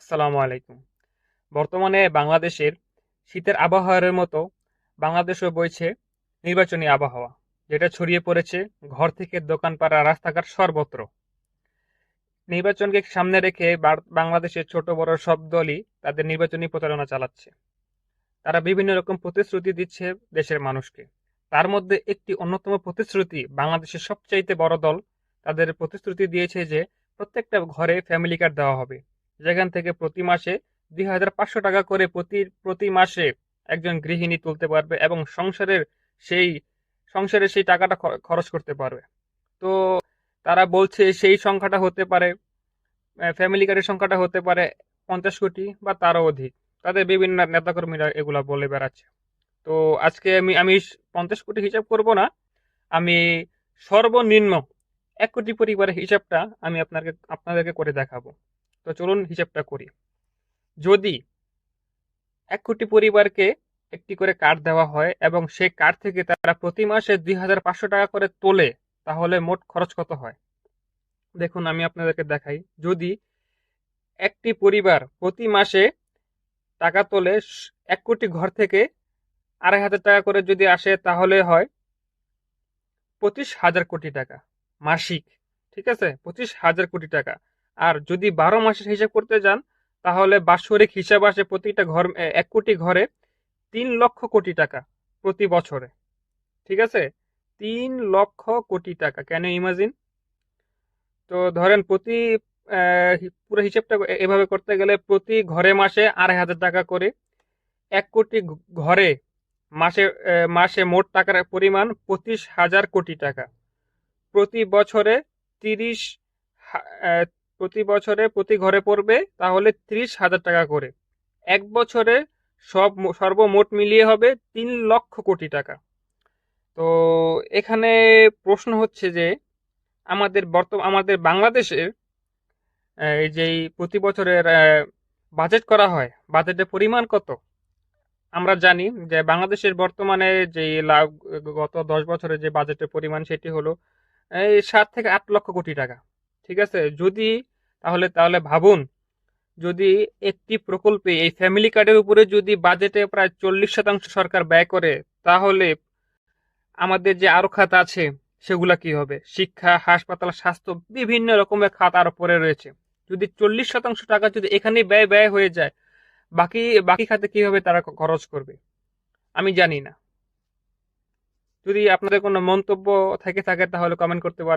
আসসালামু আলাইকুম। বর্তমানে বাংলাদেশের শীতের আবহাওয়ার মতো বাংলাদেশও বইছে নির্বাচনী আবহাওয়া, যেটা ছড়িয়ে পড়েছে ঘর থেকে দোকানপাড়া রাস্তাঘাট সর্বত্র। নির্বাচনকে সামনে রেখে বাংলাদেশের ছোট বড় সব দলই তাদের নির্বাচনী প্রচারণা চালাচ্ছে। তারা বিভিন্ন রকম প্রতিশ্রুতি দিচ্ছে দেশের মানুষকে। তার মধ্যে একটি অন্যতম প্রতিশ্রুতি বাংলাদেশের সবচাইতে বড় দল তাদের প্রতিশ্রুতি দিয়েছে যে প্রত্যেকটা ঘরে ফ্যামিলি কার্ড দেওয়া হবে, যেখান থেকে প্রতি মাসে 2,500 টাকা করে প্রতি প্রতি মাসে একজন গৃহিণী তুলতে পারবে এবং সেই সংসারের সেই টাকাটা খরচ করতে পারবে। তো তারা বলছে সেই সংখ্যাটা হতে পারে, ফ্যামিলি কার্ডের সংখ্যাটা হতে পারে 50 কোটি বা তারও অধিক। তাদের বিভিন্ন নেতাকর্মীরা এগুলা বলে বেড়াচ্ছে। তো আজকে আমি 50 কোটি হিসাব করব না। আমি সর্বনিম্ন 1 কোটি পরিবারের হিসাবটা আমি আপনাদেরকে করে দেখাবো। তো চলুন হিসাবটা করি। যদি 1 কোটি পরিবারকে একটি করে কার্ড দেওয়া হয় এবং সেই কার্ড থেকে তারা প্রতি মাসে 2,500 টাকা করে তোলে, তাহলে মোট খরচ কত হয়? দেখুন, আমি আপনাদেরকে দেখাই। যদি একটি পরিবার প্রতি মাসে টাকা তোলে 1 কোটি ঘর থেকে 2,500 টাকা করে যদি আসে, তাহলে হয় 25,000 কোটি টাকা মাসিক। ঠিক আছে, 25,000 কোটি টাকা। আর যদি 12 মাসের হিসাব করতে যান, তাহলে বাৎসরিক হিসাব আসে প্রতিটা ঘর, 1 কোটি ঘরে 3 লক্ষ কোটি টাকা প্রতি বছরে। ঠিক আছে, 3 লক্ষ কোটি টাকা। Can you imagine? তো ধরেন প্রতি পুরো হিসেবটা এভাবে করতে গেলে প্রতি ঘরে মাসে 2,500 টাকা করে, 1 কোটি ঘরে মাসে মাসে মোট টাকার পরিমাণ 25,000 কোটি টাকা। প্রতি বছরে 30 প্রতি বছরে প্রতি ঘরে পড়বে তাহলে 30,000 টাকা করে। এক বছরে সর্বমোট মিলিয়ে হবে 3 লক্ষ কোটি টাকা। তো এখানে প্রশ্ন হচ্ছে যে আমাদের বাংলাদেশের এই যে প্রতি বছরের বাজেট করা হয়, বাজেটের পরিমাণ কত? আমরা জানি যে বাংলাদেশের বর্তমানে যে গত 10 বছরের যে বাজেটের পরিমাণ সেটি হলো এই 7 থেকে 8 লক্ষ কোটি টাকা। ঠিক আছে, যদি তাহলে তাহলে ভাবুন, যদি একটি প্রকল্পে এই ফ্যামিলি কার্ডের উপরে যদি বাজেটে প্রায় 40% সরকার ব্যয় করে, তাহলে আমাদের যে আরো খাত আছে সেগুলা কি হবে? শিক্ষা, হাসপাতাল, স্বাস্থ্য, বিভিন্ন রকমের খাত আরো পড়ে রয়েছে। যদি 40% টাকা যদি এখানে ব্যয় ব্যয় হয়ে যায়, বাকি বাকি খাতে কিভাবে তারা খরচ করবে? আমি জানি না। যদি আপনাদের কোনো মন্তব্য থেকে থাকে তাহলে কমেন্ট করতে পারেন।